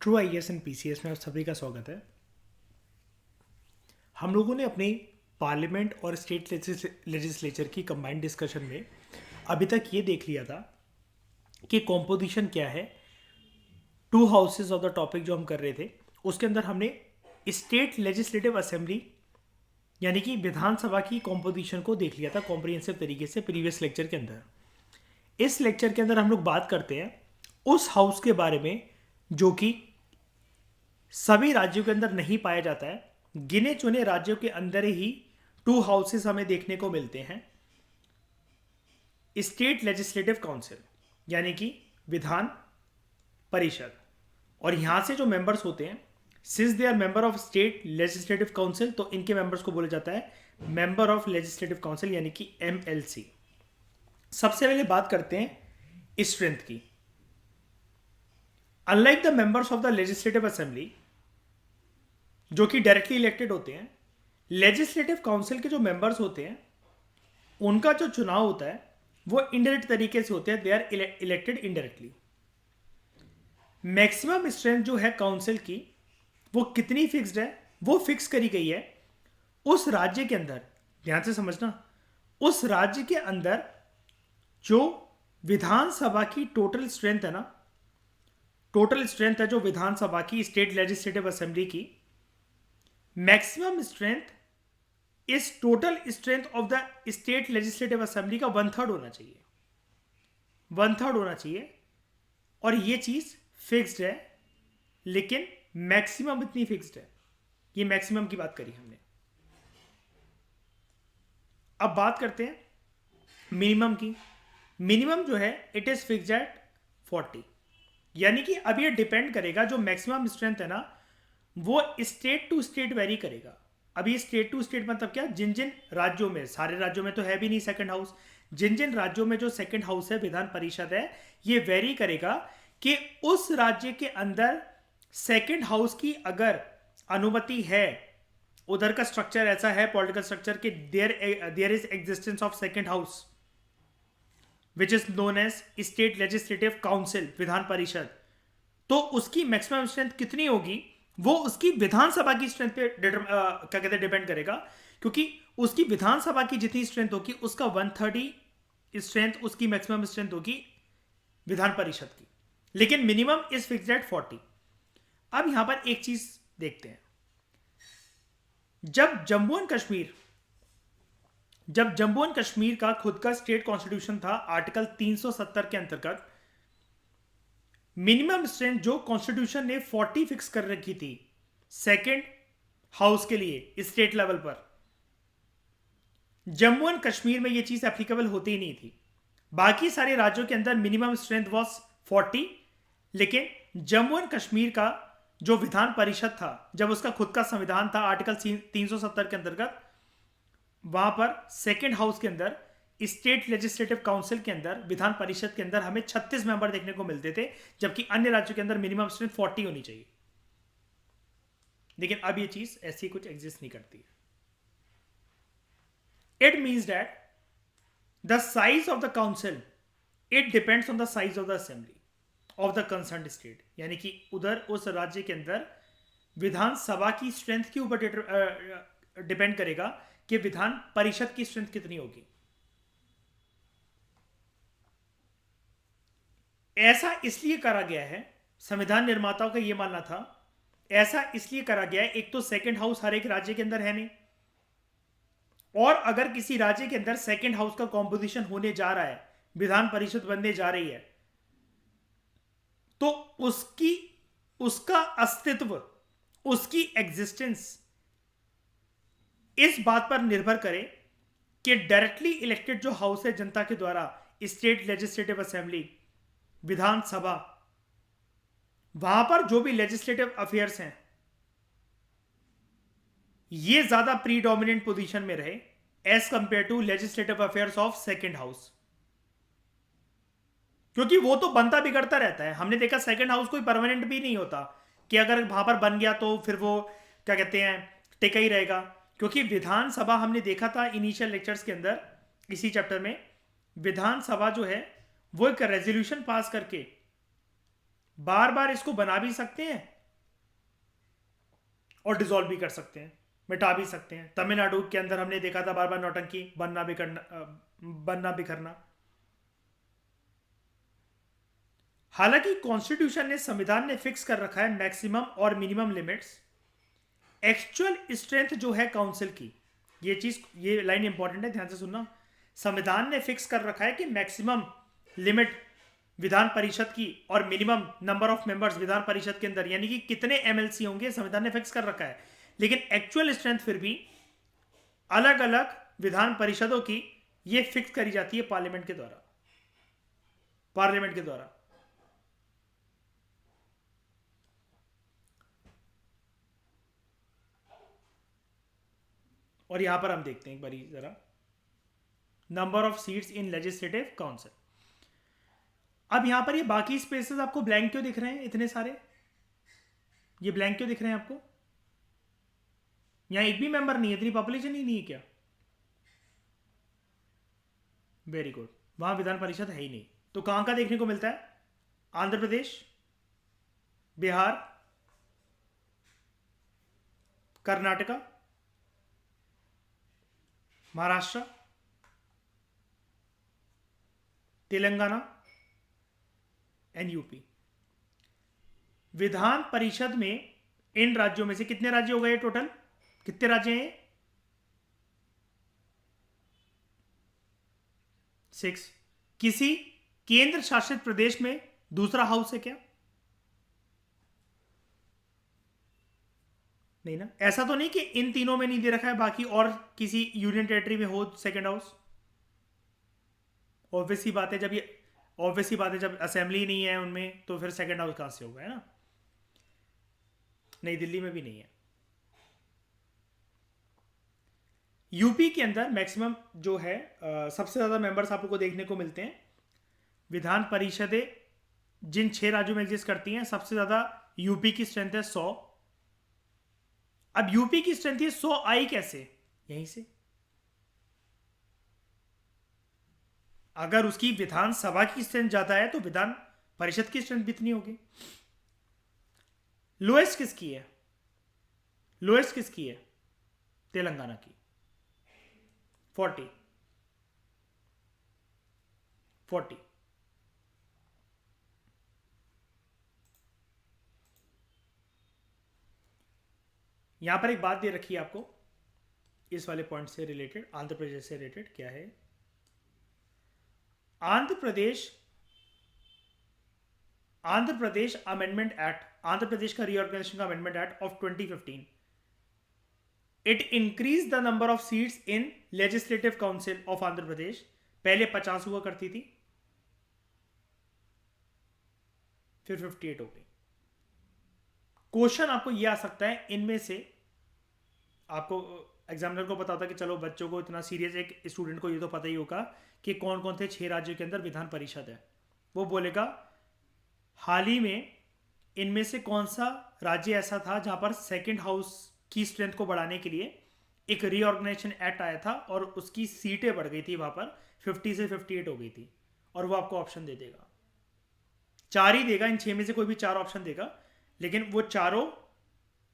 True IAS and PCS में आप सभी का स्वागत है। हम लोगों ने अपनी पार्लियामेंट और स्टेट लेजिस्लेचर की कंबाइंड डिस्कशन में अभी तक ये देख लिया था कि कॉम्पोजिशन क्या है। To houses of the topic जो हम कर रहे थे उसके अंदर हमने स्टेट लेजिस्लेटिव असेंबली यानी कि विधानसभा की कॉम्पोजिशन को देख लिया था कॉम्प्रिहेंसिव तरीके से प्रीवियस लेक्चर के अंदर। इस लेक्चर के अंदर हम लोग बात करते हैं उस हाउस के बारे में जो कि सभी राज्यों के अंदर नहीं पाया जाता है। गिने चुने राज्यों के अंदर ही टू हाउसेस हमें देखने को मिलते हैं। स्टेट लेजिस्लेटिव काउंसिल यानी कि विधान परिषद, और यहां से जो मेंबर्स होते हैं since they are member of state legislative council तो इनके मेंबर्स को बोला जाता है मेंबर ऑफ लेजिस्लेटिव काउंसिल यानी कि एमएलसी। सबसे पहले बात करते हैं स्ट्रेंथ की। Unlike the members of the legislative assembly जो कि डायरेक्टली इलेक्टेड होते हैं, लेजिस्लेटिव काउंसिल के जो मेंबर्स होते हैं उनका जो चुनाव होता है वो इनडायरेक्ट तरीके से होते हैं। They are elected indirectly. Maximum strength जो है काउंसिल की वो कितनी फिक्स्ड है, वो फिक्स करी गई है उस राज्य के अंदर। ध्यान से समझना, उस राज्य के अंदर जो विधानसभा की टोटल स्ट्रेंथ है ना, टोटल स्ट्रेंथ है जो विधानसभा की स्टेट लेजिस्लेटिव असेंबली की, मैक्सिमम स्ट्रेंथ इस total strength of the state legislative assembly का 1/3 होना चाहिए। 1/3 होना चाहिए और ये चीज फिक्स्ड है, लेकिन मैक्सिमम इतनी फिक्स्ड है। ये मैक्सिमम की बात करी हमने। अब बात करते हैं मिनिमम की। मिनिमम जो है इट इज फिक्स्ड एट 40, यानी कि अब ये डिपेंड करेगा जो मैक्सिमम स्ट्रेंथ है ना वो स्टेट टू स्टेट वेरी करेगा। अभी स्टेट टू स्टेट मतलब क्या, जिन जिन राज्यों में, सारे राज्यों में तो है भी नहीं सेकंड हाउस, जिन जिन राज्यों में जो सेकंड हाउस है विधान परिषद है, ये वेरी करेगा कि उस राज्य के अंदर सेकंड हाउस की अगर अनुमति है, उधर का स्ट्रक्चर ऐसा है पॉलिटिकल स्ट्रक्चर कि there is existence of second house which is known as state legislative council, Vidhan Parishad, तो उसकी मैक्सिमम स्ट्रेंथ कितनी होगी वो उसकी विधानसभा की स्ट्रेंथ पे क्या कहते हैं डिपेंड करेगा। क्योंकि उसकी विधानसभा की जितनी स्ट्रेंथ होगी उसका 1/3 स्ट्रेंथ उसकी मैक्सिमम स्ट्रेंथ होगी विधान परिषद की, लेकिन मिनिमम इज फिक्स्ड एट 40। अब यहां पर एक चीज देखते हैं, जब जम्मू एंड कश्मीर का खुद का स्टेट कॉन्स्टिट्यूशन था आर्टिकल 370 के अंतर्गत, मिनिमम स्ट्रेंथ जो कॉन्स्टिट्यूशन ने 40 फिक्स कर रखी थी सेकेंड हाउस के लिए स्टेट लेवल पर, जम्मू एंड कश्मीर में यह चीज एप्लीकेबल होती ही नहीं थी। बाकी सारे राज्यों के अंदर मिनिमम स्ट्रेंथ वाज 40, लेकिन जम्मू एंड कश्मीर का जो विधान परिषद था, जब उसका खुद का संविधान था आर्टिकल 370 के अंतर्गत, वहां पर सेकेंड हाउस के अंदर स्टेट लेजिस्लेटिव काउंसिल के अंदर विधान परिषद के अंदर हमें 36 मेंबर देखने को मिलते थे, जबकि अन्य राज्यों के अंदर मिनिमम स्ट्रेंथ 40 होनी चाहिए। लेकिन अब ये चीज ऐसी कुछ एग्जिस्ट नहीं करती। It means that the size of the council it depends on the size of the assembly of the concern state, यानी कि उधर उस राज्य के अंदर विधानसभा की स्ट्रेंथ के ऊपर डिपेंड करेगा कि विधान परिषद की स्ट्रेंथ कितनी होगी। ऐसा इसलिए करा गया है, संविधान निर्माताओं का यह मानना था, ऐसा इसलिए करा गया है, एक तो सेकंड हाउस हर एक राज्य के अंदर है नहीं, और अगर किसी राज्य के अंदर सेकंड हाउस का कॉम्पोजिशन होने जा रहा है, विधान परिषद बनने जा रही है, तो उसका अस्तित्व, उसकी एग्जिस्टेंस इस बात पर निर्भर करे कि डायरेक्टली इलेक्टेड जो हाउस है जनता के द्वारा, स्टेट लेजिस्लेटिव असेंबली, विधानसभा, वहां पर जो भी लेजिस्लेटिव अफेयर्स हैं ये ज्यादा प्रीडोमिनेंट पोजीशन में रहे as compare to legislative affairs of second house, क्योंकि वो तो बनता बिगड़ता रहता है। हमने देखा सेकंड हाउस कोई परमानेंट भी नहीं होता कि अगर वहां पर बन गया तो फिर वो क्या कहते हैं टिका ही रहेगा, क्योंकि विधानसभा हमने देखा था इनिशियल लेक्चर्स के अंदर इसी चैप्टर में, विधानसभा जो है वो एक रेजोल्यूशन पास करके बार बार इसको बना भी सकते हैं और डिसॉल्व भी कर सकते हैं, मिटा भी सकते हैं। तमिलनाडु के अंदर हमने देखा था बार बार नौटंकी, बनना बिखरना। हालांकि कॉन्स्टिट्यूशन ने, संविधान ने फिक्स कर रखा है मैक्सिमम और मिनिमम लिमिट्स। एक्चुअल स्ट्रेंथ जो है काउंसिल की, ये लाइन इंपॉर्टेंट है, ध्यान से सुनना। संविधान ने फिक्स कर रखा है कि मैक्सिमम लिमिट विधान परिषद की और minimum number of members Vidhan Parishad के अंदर, यानी कि कितने एमएलसी होंगे, संविधान ने फिक्स कर रखा है। लेकिन एक्चुअल स्ट्रेंथ फिर भी अलग अलग विधान परिषदों की ये फिक्स करी जाती है पार्लियामेंट के द्वारा, पार्लियामेंट के द्वारा। और यहां पर हम देखते हैं एक बारी जरा, number of seats in legislative council. अब यहां पर ये बाकी स्पेसेस आपको ब्लैंक क्यों दिख रहे हैं, इतने सारे ये ब्लैंक क्यों दिख रहे हैं आपको? यहां एक भी मेंबर नहीं है, इतनी पॉपुलेशन ही नहीं है क्या? वेरी गुड, वहां विधान परिषद है ही नहीं। तो कहां का देखने को मिलता है? आंध्र प्रदेश, बिहार, कर्नाटका, महाराष्ट्र, तेलंगाना एंड यूपी। विधान परिषद में इन राज्यों में से कितने राज्य हो गए टोटल? कितने राज्य हैं? 6। किसी केंद्र शासित प्रदेश में दूसरा हाउस है क्या? नहीं ना। ऐसा तो नहीं कि इन तीनों में नहीं दे रखा है, बाकी और किसी यूनियन टेरिटरी में हो सेकंड हाउस? ऑब्वियसली बात है, जब असेंबली नहीं है उनमें तो फिर सेकंड हाउस कहां से होगा, है ना। नई दिल्ली में भी नहीं है। यूपी के अंदर मैक्सिमम जो है सबसे ज्यादा मेंबर्स आपको देखने को मिलते हैं। विधान परिषदें जिन 6 राज्यों में एग्जिस्ट करती हैं, सबसे ज्यादा यूपी की स्ट्रेंथ है 100। अब यूपी की स्ट्रेंथ ये 100 आई कैसे? यहीं से। अगर उसकी विधानसभा की स्ट्रेंथ ज्यादा है तो विधान परिषद की स्ट्रेंथ भी इतनी होगी। लोएस्ट किसकी है? लोएस्ट किसकी है? तेलंगाना की 40। यहां पर एक बात दे रखी है आपको इस वाले पॉइंट से रिलेटेड, आंध्र प्रदेश से रिलेटेड। क्या है? आंध्र प्रदेश अमेंडमेंट एक्ट, आंध्र प्रदेश का रीऑर्गेनाइजेशन का amendment act of 2015, it increase the number of seats in legislative council of Andhra Pradesh. पहले 50 हुआ करती थी, फिर 58 हो गई। क्वेश्चन आपको यह आ सकता है इनमें से, आपको एग्जामिनर को पता होता है कि चलो बच्चों को इतना सीरियस, एक स्टूडेंट को ये तो पता ही होगा कि कौन कौन थे 6 राज्यों के अंदर विधान परिषद है। वो बोलेगा हाल ही में इनमें से कौन सा राज्य ऐसा था जहां पर सेकंड हाउस की स्ट्रेंथ को बढ़ाने के लिए एक रीऑर्गेनाइजेशन एक्ट आया था और उसकी सीटें बढ़ गई थी, वहां पर 50 से 58 हो गई थी। और वो आपको ऑप्शन दे देगा, 4 ही देगा, इन 6 में से कोई भी 4 ऑप्शन देगा, लेकिन वो चारों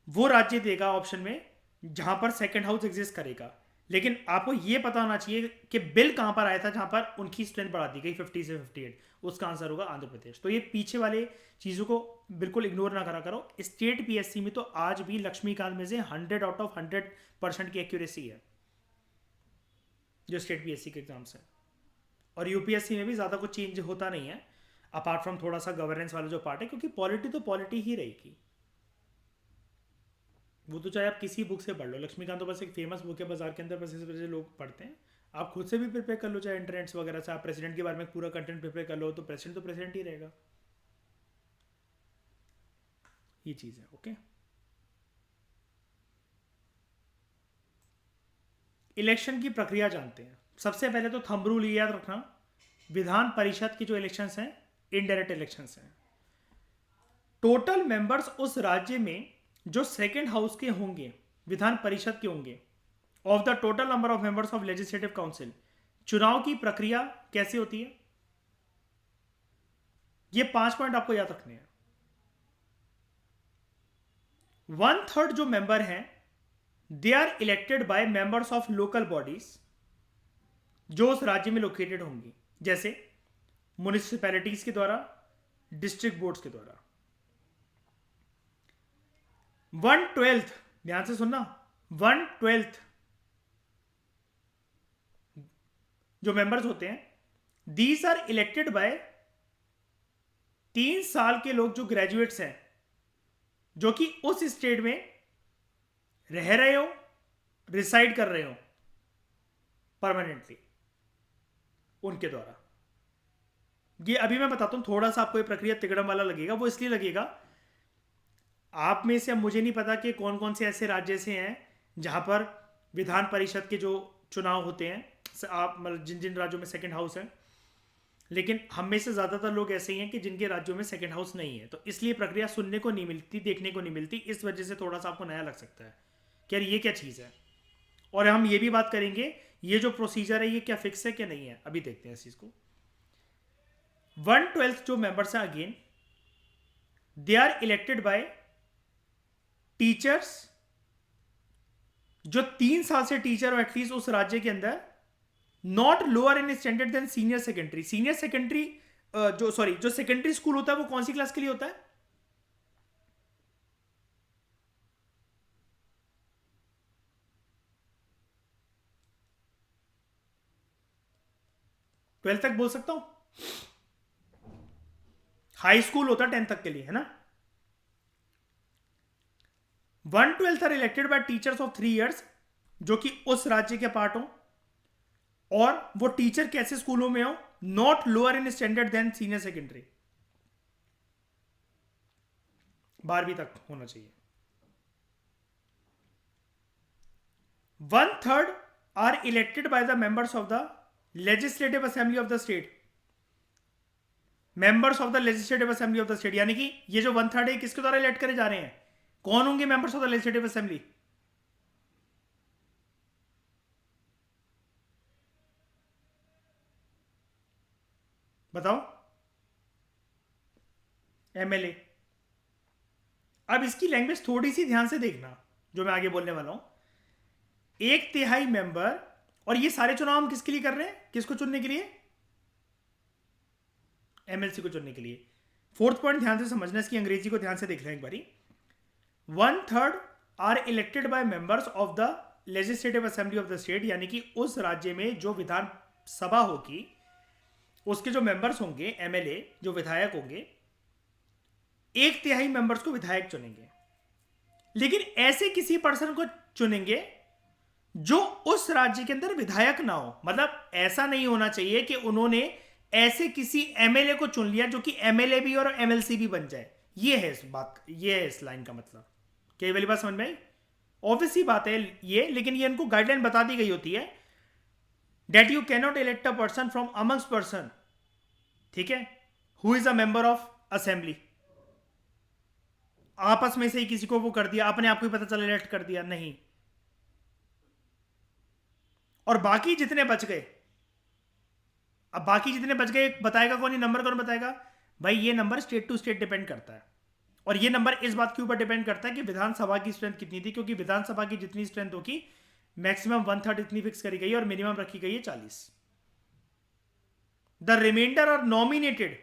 वो राज्य देगा ऑप्शन में जहां पर सेकंड हाउस एग्जिस्ट करेगा। लेकिन आपको ये पता होना चाहिए कि बिल कहां पर आया था जहां पर उनकी स्ट्रेंथ बढ़ा दी गई 50 से 58। उसका आंसर होगा आंध्र प्रदेश। तो ये पीछे वाले चीजों को बिल्कुल इग्नोर ना करा करो। स्टेट पीएससी में तो आज भी लक्ष्मीकांत में से 100 आउट ऑफ 100% की एक्यूरेसी है जो स्टेट पीएससी के एग्जाम्स है। और यूपीएससी में भी ज्यादा कुछ चेंज होता नहीं है अपार्ट फ्रॉम थोड़ा सा गवर्नेंस वाला जो पार्ट है, क्योंकि पॉलिटी तो पॉलिटी ही रहेगी। वो तो चाहे आप किसी बुक से पढ़ लो, लक्ष्मीकांत तो बस एक फेमस बुक है बाजार के अंदर, बस इस वजह से लोग पढ़ते हैं। आप खुद से भी प्रिपेयर कर लो, चाहे इंटरनेट्स वगैरह से आप प्रेसिडेंट के बारे में पूरा कंटेंट प्रिपेयर कर लो, तो प्रेसिडेंट ही रहेगा। ये चीज़ है। ओके, इलेक्शन की प्रक्रिया जानते हैं। सबसे पहले तो थंब रूल याद रखना, विधान परिषद के जो इलेक्शंस हैं इनडायरेक्ट इलेक्शंस हैं। टोटल मेंबर्स उस राज्य में जो सेकंड हाउस के होंगे, विधान परिषद के होंगे, of the total number of members of legislative council. चुनाव की प्रक्रिया कैसे होती है? ये 5 पॉइंट आपको याद रखने हैं। 1/3 जो मेंबर हैं they are elected by members of local bodies जो उस राज्य में लोकेटेड होंगी, जैसे म्युनिसिपैलिटीज के द्वारा, डिस्ट्रिक्ट बोर्ड्स के द्वारा। 1/12, ध्यान से सुनना, 1/12 जो मेंबर्स होते हैं दीज आर इलेक्टेड बाय 3 साल के लोग जो ग्रेजुएट्स हैं, जो कि उस स्टेट में रह रहे हो, रिसाइड कर रहे हो परमानेंटली, उनके द्वारा। ये अभी मैं बताता हूं, थोड़ा सा आपको ये प्रक्रिया तिगड़म वाला लगेगा। वो इसलिए लगेगा, आप में से, अब मुझे नहीं पता कि कौन कौन से ऐसे राज्य से हैं जहां पर विधान परिषद के जो चुनाव होते हैं, आप मतलब जिन जिन राज्यों में सेकंड हाउस है, लेकिन हम में से ज़्यादातर लोग ऐसे ही हैं कि जिनके राज्यों में सेकंड हाउस नहीं है, तो इसलिए प्रक्रिया सुनने को नहीं मिलती, देखने को नहीं मिलती। इस वजह से थोड़ा सा आपको नया लग सकता है कि यार ये क्या चीज़ है। और हम ये भी बात करेंगे ये जो प्रोसीजर है ये क्या फिक्स है क्या नहीं है, अभी देखते हैं इस चीज़ को। 1/12 जो मेंबर्स हैं, again they are elected by teachers जो 3 साल से टीचर हो एटलीस्ट उस राज्य के अंदर, not lower in standard than senior secondary. Senior secondary जो सेकेंडरी स्कूल होता है वो कौन सी क्लास के लिए होता है? ट्वेल्थ तक बोल सकता हूं। हाई स्कूल होता है 10th तक के लिए, है ना। 1/12 are elected by teachers of 3 years जो कि उस राज्य के पार्ट हो, और वो टीचर कैसे स्कूलों में हो, not lower in standard than senior secondary, 12वीं तक होना चाहिए। 1/3 are elected by the members of the legislative assembly of the state. Members of the legislative assembly of the state, यानी कि ये जो 1/3 है किसके द्वारा इलेक्ट करे जा रहे हैं? कौन होंगे members of the legislative assembly? बताओ। एमएलए। अब इसकी लैंग्वेज थोड़ी सी ध्यान से देखना जो मैं आगे बोलने वाला हूं। 1/3 मेंबर, और ये सारे चुनाव हम किसके लिए कर रहे हैं? किसको चुनने के लिए? एमएलसी को चुनने के लिए। 4th पॉइंट ध्यान से समझना, इसकी अंग्रेजी को ध्यान से देख लें एक बारी। 1/3 are elected by members of the legislative assembly of the state, यानी कि उस राज्य में जो विधान सभा होगी उसके जो मेंबर्स होंगे, एमएलए जो विधायक होंगे, 1/3 मेंबर्स को विधायक चुनेंगे। लेकिन ऐसे किसी पर्सन को चुनेंगे जो उस राज्य के अंदर विधायक ना हो। मतलब ऐसा नहीं होना चाहिए कि उन्होंने ऐसे किसी एमएलए को चुन लिया जो कि एमएलए भी और एमएलसी भी बन जाए। ये है इस बात, ये है इस लाइन का मतलब। क्या ये वाली बात समझ में आई? ऑब्वियस ही बात है ये, लेकिन ये इनको गाइडलाइन बता दी गई होती है that you cannot elect a person from amongst person, ठीक है, who is a member of assembly. आपस में से ही किसी को वो कर दिया, अपने आप को ही पता चला इलेक्ट कर दिया, नहीं। और बाकी जितने बच गए, अब बाकी जितने बच गए बताएगा कौन? ये नंबर कौन बताएगा? भाई ये number state to state depend करता है, और ये नंबर इस बात के ऊपर डिपेंड करता है कि विधानसभा की स्ट्रेंथ कितनी थी, क्योंकि विधानसभा की जितनी स्ट्रेंथ होगी मैक्सिमम 1/3 इतनी फिक्स करी गई है और मिनिमम रखी गई है 40। द रिमाइंडर आर नॉमिनेटेड,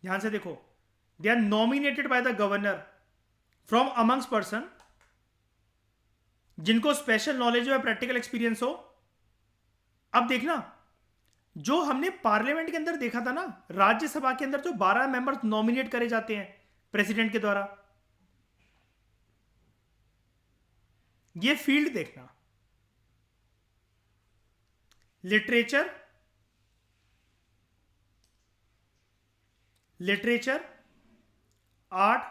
ध्यान से देखो, they are nominated by the governor from amongst person जिनको स्पेशल नॉलेज हो या प्रैक्टिकल एक्सपीरियंस हो। अब देखना, जो हमने पार्लियामेंट के अंदर देखा था ना, राज्यसभा के अंदर जो 12 मेंबर्स नॉमिनेट करे जाते हैं प्रेसिडेंट के द्वारा, ये फील्ड देखना, literature, art,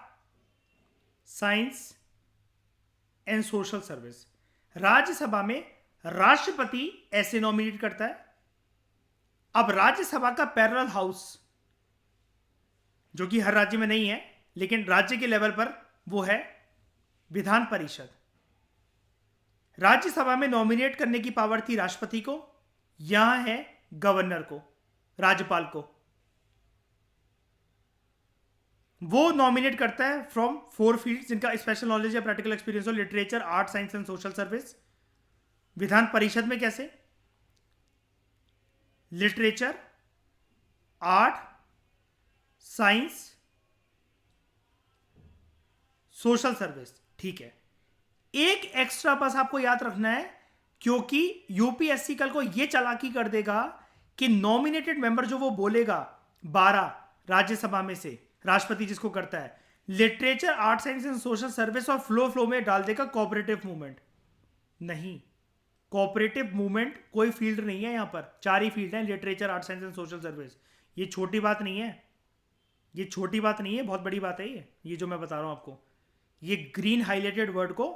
science and social service. Rajya Sabha में राष्ट्रपति ऐसे नॉमिनेट करता है। अब राज्यसभा का पैरेलल हाउस, जो कि हर राज्य में नहीं है लेकिन राज्य के लेवल पर वो है विधान परिषद। राज्यसभा में नॉमिनेट करने की पावर थी राष्ट्रपति को, यहां है गवर्नर को, राज्यपाल को। वो नॉमिनेट करता है फ्रॉम 4 फील्ड जिनका स्पेशल नॉलेज या प्रैक्टिकल एक्सपीरियंस हो, literature, art, science and social service. Vidhan Parishad में कैसे? Literature, art, science, social service. ठीक है, एक एक्स्ट्रा बस आपको याद रखना है, क्योंकि यूपीएससी कल को यह चालाकी कर देगा कि नॉमिनेटेड मेंबर जो वो बोलेगा 12 राज्यसभा में से, राष्ट्रपति जिसको करता है, literature, art, science and social service और फ्लो में डाल देगा कोऑपरेटिव मूवमेंट। नहीं, कोऑपरेटिव मूवमेंट कोई फील्ड नहीं है यहां पर, 4 ही फील्ड हैं, literature, art, science and social service. ये छोटी बात नहीं है, ये छोटी बात नहीं है, बहुत बड़ी बात है ये जो मैं बता रहा हूं आपको। ये ग्रीन हाईलाइटेड वर्ड को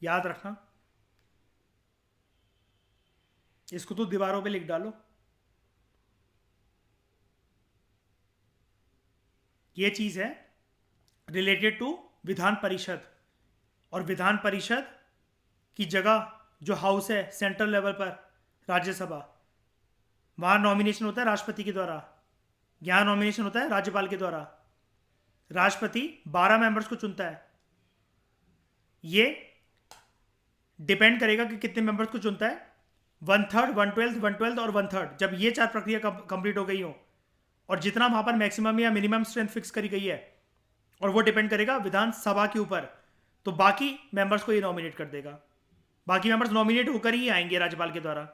याद रखना, इसको तो दीवारों पे लिख डालो। ये चीज है रिलेटेड टू विधान परिषद। और विधान परिषद की जगह जो हाउस है सेंट्रल लेवल पर, राज्यसभा, वहां नॉमिनेशन होता है राष्ट्रपति के द्वारा, यहां नॉमिनेशन होता है राज्यपाल के द्वारा। राष्ट्रपति 12 मेंबर्स को चुनता है। ये डिपेंड करेगा कि कितने मेंबर्स को चुनता है, 1/3, 1/12, 1/12 और 1/3। जब ये 4 प्रक्रिया कंप्लीट हो गई हो और जितना वहां पर मैक्सिमम या मिनिमम स्ट्रेंथ फिक्स करी गई है, और वो डिपेंड करेगा विधानसभा के ऊपर, तो बाकी मेंबर्स को ये नॉमिनेट कर देगा। बाकी मेंबर्स नॉमिनेट होकर ही आएंगे राज्यपाल के द्वारा।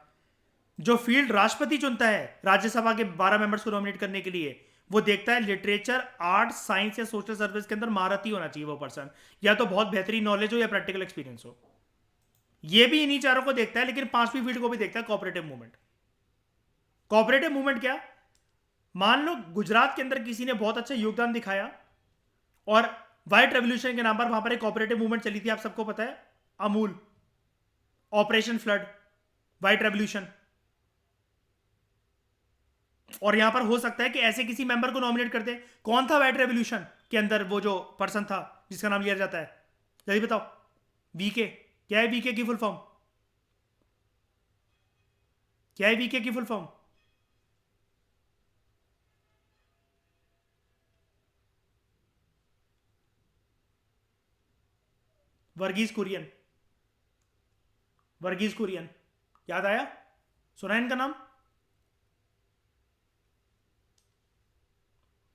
जो फील्ड राष्ट्रपति चुनता है राज्यसभा के 12 मेंबर्स को नॉमिनेट करने के लिए, वो देखता है लिटरेचर, आर्ट, साइंस या सोशल सर्विस के अंदर महारत ही होना चाहिए वो पर्सन, या तो बहुत बेहतरीन नॉलेज हो या प्रैक्टिकल एक्सपीरियंस हो। ये भी इन्हीं चारों को देखता है, लेकिन 5वीं फील्ड को भी देखता है, कोऑपरेटिव मूवमेंट। कोऑपरेटिव मूवमेंट क्या? मान लो गुजरात के अंदर किसी ने बहुत अच्छा योगदान दिखाया और व्हाइट रेवोल्यूशन के नाम पर वहां पर एक कोऑपरेटिव मूवमेंट चली थी, आप सबको पता है, Amul, operation flood, white revolution. और यहां पर हो सकता है कि ऐसे किसी मेंबर को नॉमिनेट कर दे। कौन था व्हाइट रेवोल्यूशन के अंदर वो जो पर्सन था जिसका नाम लिया जाता है? जल्दी बताओ। वीके। क्या है वीके की फुल फॉर्म? क्या है वीके की फुल फॉर्म? वर्गीज कुरियन। वर्गीज कुरियन, याद आया? सुना है इनका नाम?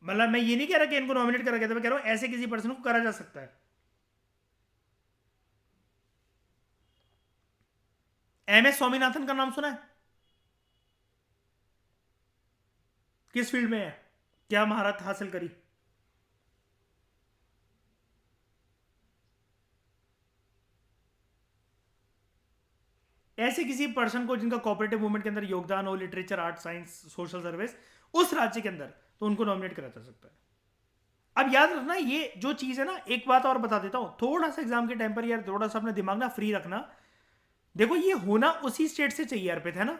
मतलब मैं ये नहीं कह रहा कि इनको नॉमिनेट करा गया था, मैं कह रहा हूं ऐसे किसी पर्सन को करा जा सकता है। एमएस स्वामीनाथन का नाम सुना है? किस फील्ड में है, क्या महारत हासिल करी? ऐसे किसी पर्सन को जिनका कोऑपरेटिव मूवमेंट के अंदर योगदान हो, literature, art, science, social service, उस राज्य के अंदर, तो उनको नॉमिनेट करा जा सकता है। अब याद रखना ये जो चीज है ना, एक बात और बता देता हूं, थोड़ा सा एग्जाम के टाइम पर यार थोड़ा सा अपना दिमाग ना फ्री रखना। देखो ये होना उसी स्टेट से चाहिए अर्पित, है ना?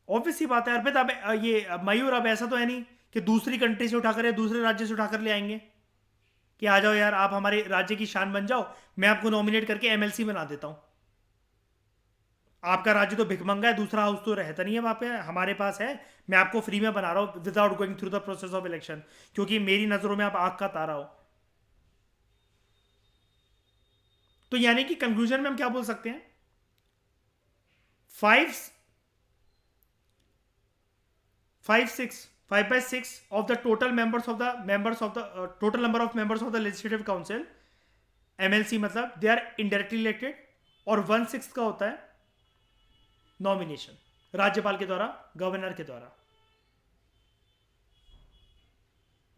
ऑब्वियस सी बात है अर्पित। अब ये मयूर, अब ऐसा तो है नहीं कि दूसरी कंट्री से उठाकर या दूसरे राज्य से उठाकर ले आएंगे कि आ जाओ यार आप हमारे राज्य की शान बन जाओ, मैं आपको नॉमिनेट करके एमएलसी बना देता हूं। आपका राज्य तो भिखमंगा है, दूसरा हाउस तो रहता नहीं है वहां पे, हमारे पास है, मैं आपको फ्री में बना रहा हूं without going through the process of election, क्योंकि मेरी नजरों में आप आग का तारा हो। तो यानी कि कंक्लूजन में हम क्या बोल सकते हैं? 5/6 of the total members of the total number of members of the legislative council, MLC मतलब दे आर इनडायरेक्टली इलेक्टेड, और 1/6 का होता है नॉमिनेशन राज्यपाल के द्वारा, गवर्नर के द्वारा।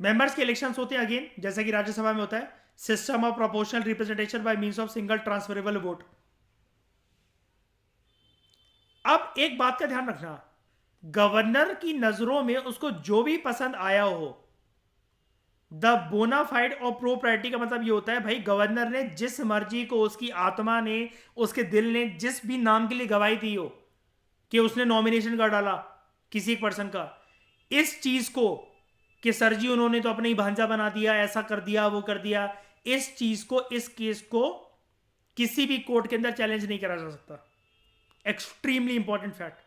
मेंबर्स के इलेक्शंस होते हैं अगेन जैसा कि राज्यसभा में होता है, system of proportional representation by means of single transferable vote. अब एक बात का ध्यान रखना, गवर्नर की नजरों में उसको जो भी पसंद आया हो, द बोनाफाइड और प्रोप्राइटी का मतलब ये होता है भाई गवर्नर ने जिस मर्जी को, उसकी आत्मा ने, उसके दिल ने जिस भी नाम के लिए गवाही दी हो कि उसने नॉमिनेशन कर डाला किसी पर्सन का, इस चीज को कि सर जी उन्होंने तो अपने ही भांजा बना दिया, ऐसा कर दिया, वो कर दिया, इस चीज को, इस केस को किसी भी कोर्ट के अंदर चैलेंज नहीं करा जा सकता। Extremely important fact.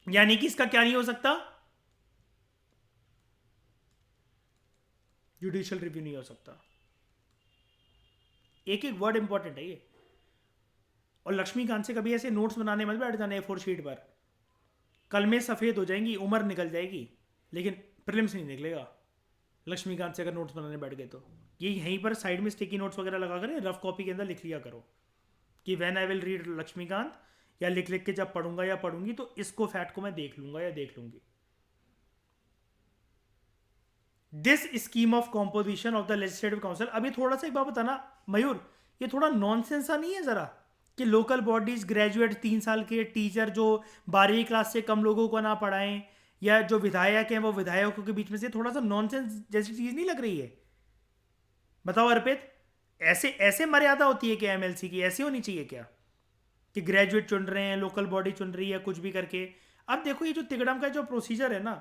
यानी कि इसका क्या नहीं हो सकता? जुडिशियल रिव्यू नहीं हो सकता। एक एक वर्ड इंपॉर्टेंट है ये। और लक्ष्मीकांत से कभी ऐसे नोट्स बनाने मत बैठ जाने A4 शीट पर, कल में सफ़ेद हो जाएंगी, उम्र निकल जाएगी, लेकिन प्रीलिम्स नहीं निकलेगा लक्ष्मीकांत से अगर नोट्स बनाने बैठ गए तो। ये यहीं पर साइड में स्टिकी नोट्स वगैरह लगा कर रफ कॉपी के अंदर लिख लिया करो कि when I will read Laxmikanth, या लिख लिख के जब पढ़ूंगा या पढ़ूंगी तो इसको फैक्ट को मैं देख लूंगा या देख लूंगी। This scheme of composition of the legislative council. अभी थोड़ा सा एक बात बताना मयूर, ये थोड़ा नॉनसेंस सा नहीं है जरा, कि लोकल बॉडीज ग्रेजुएट 3 साल के टीचर जो 12वीं क्लास से कम लोगों को ना पढ़ाएं, या जो विधायक हैं वो विधायकों के बीच में से, थोड़ा सा नॉनसेंस जैसी चीज नहीं लग रही है? बताओ अर्पित, ऐसे ऐसे मर्यादा होती है क्या एमएलसी की? ऐसी होनी चाहिए क्या कि ग्रेजुएट चुन रहे हैं, लोकल बॉडी चुन रही है कुछ भी करके? अब देखो ये जो तिगड़म का जो प्रोसीजर है ना,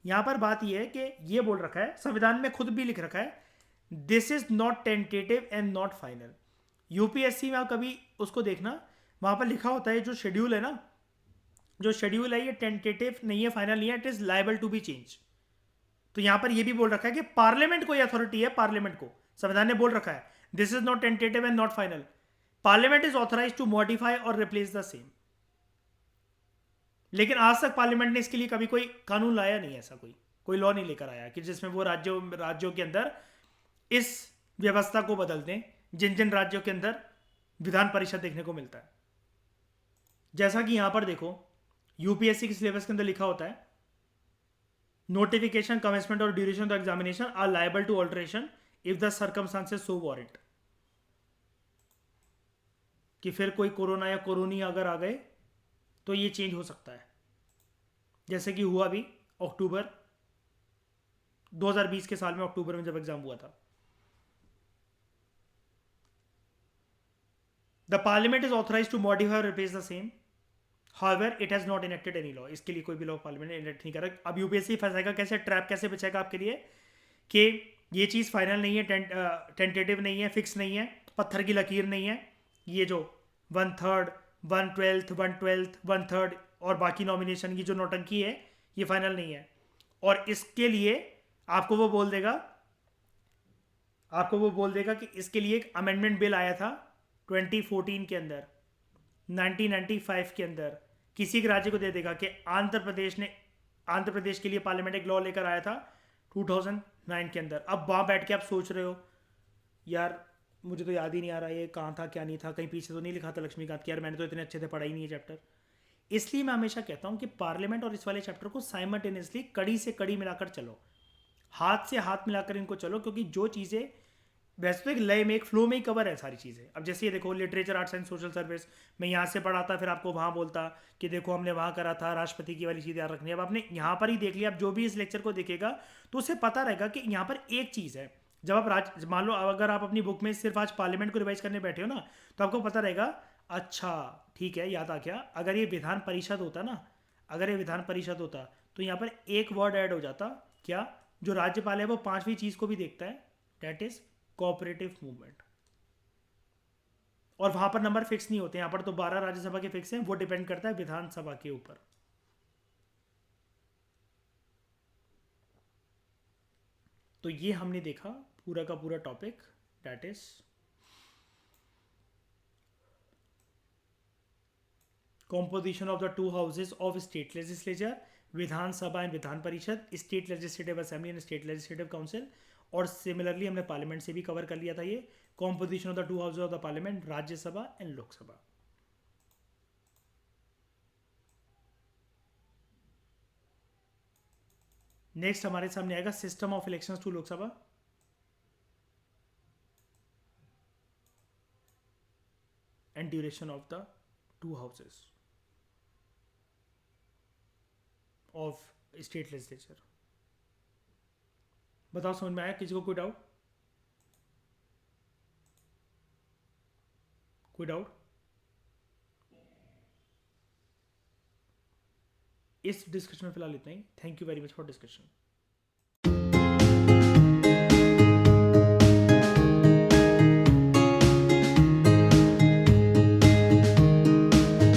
यहाँ पर बात ये है कि ये बोल रखा है, संविधान में खुद भी लिख रखा है, this is not tentative and not final. UPSC में आप कभी उसको देखना, वहां पर लिखा होता है जो शेड्यूल है ना, जो शेड्यूल है ये टेंटेटिव नहीं है, फाइनल नहीं है, it is liable to be change. तो यहां पर ये भी बोल रखा है कि पार्लियामेंट को ये अथॉरिटी है, पार्लियामेंट को संविधान ने बोल रखा है this is not tentative and not final, parliament is authorise to modify और रिप्लेस द सेम। लेकिन आज तक पार्लियामेंट ने इसके लिए कभी कोई कानून लाया नहीं है, ऐसा कोई लॉ नहीं लेकर आया कि जिसमें वो राज्यों के अंदर इस व्यवस्था को बदल दें, जिन जिन राज्यों के अंदर विधान परिषद देखने को मिलता है। जैसा कि यहां पर देखो यूपीएससी के सिलेबस के अंदर लिखा होता है, नोटिफिकेशन, कमेंसमेंट और duration of the examination are liable to alteration if the circumstances so warrant. कि फिर कोई कोरोना या कोरोनी अगर आ गए तो ये चेंज हो सकता है, जैसे कि हुआ भी अक्टूबर 2020 के साल में, अक्टूबर में जब एग्जाम हुआ था। The parliament is authorise to modify और replace the same, however it has not enacted any law. इसके लिए कोई भी लॉ पार्लियामेंट ने इनेक्ट नहीं करा। अब यूपीएससी फंसेगा कैसे, ट्रैप कैसे बचेगा आपके लिए कि ये चीज़ फाइनल नहीं है, टेंटेटिव नहीं है, फिक्स नहीं है, पत्थर की लकीर नहीं है, ये जो 1/3, 1/12, 1/12, 1/3 और बाकी नॉमिनेशन की जो नौटंकी है, ये फाइनल नहीं है। और इसके लिए आपको वो बोल देगा कि इसके लिए एक अमेंडमेंट बिल आया था 2014 के अंदर, 1995 के अंदर, किसी के राज्य को दे देगा कि आंध्र प्रदेश के लिए पार्लियामेंट एक लॉ लेकर आया था 2009 के अंदर। अब वहाँ बैठ के आप सोच रहे हो यार मुझे तो याद ही नहीं आ रहा ये कहाँ था क्या नहीं था, कहीं पीछे तो नहीं लिखा था लक्ष्मीकांत की, यार मैंने तो इतने अच्छे से पढ़ा ही नहीं है चैप्टर। इसलिए मैं हमेशा कहता हूँ कि पार्लियामेंट और इस वाले चैप्टर को साइमल्टेनियसली कड़ी से कड़ी मिलाकर चलो, हाथ से हाथ मिलाकर इनको चलो, क्योंकि जो चीज़ें वैसे तो एक लय में, एक फ्लो में ही कवर है सारी चीज़ें। अब जैसे ये देखो literature, arts and social service, मैं यहाँ से पढ़ाता फिर आपको वहाँ बोलता कि देखो हमने वहाँ करा था, राष्ट्रपति की वाली चीज़ याद रखनी है। अब आपने यहाँ पर ही देख लिया, अब जो भी इस लेक्चर को देखेगा तो उसे पता रहेगा कि यहाँ पर एक चीज़ है। जब आप मान लो अगर आप अपनी बुक में सिर्फ आज पार्लियामेंट को रिवाइज करने बैठे हो ना, तो आपको पता रहेगा अच्छा ठीक है याद आ गया, अगर ये विधान परिषद होता तो यहाँ पर एक वर्ड ऐड हो जाता, क्या? जो राज्यपाल है वो 5वीं चीज़ को भी देखता है, डेट इज कोऑपरेटिव मूवमेंट। और वहां पर नंबर फिक्स नहीं होते, यहां पर तो 12 राज्यसभा के फिक्स हैं, वो डिपेंड करता है विधानसभा के ऊपर। तो ये हमने देखा पूरा का पूरा topic, that is composition of the two houses of state legislature, Vidhan Sabha and Vidhan Parishad, state legislative assembly and state legislative council. और सिमिलरली हमने पार्लियामेंट से भी कवर कर लिया था ये composition of the 2 houses of the parliament, Rajya Sabha and Lok Sabha. Next हमारे सामने आएगा system of elections to Lok Sabha and duration of the 2 houses of state legislature. बताओ समझ में आया? किसी को कोई डाउट? इस डिस्कशन में फिलहाल इतना ही। Thank you very much for discussion.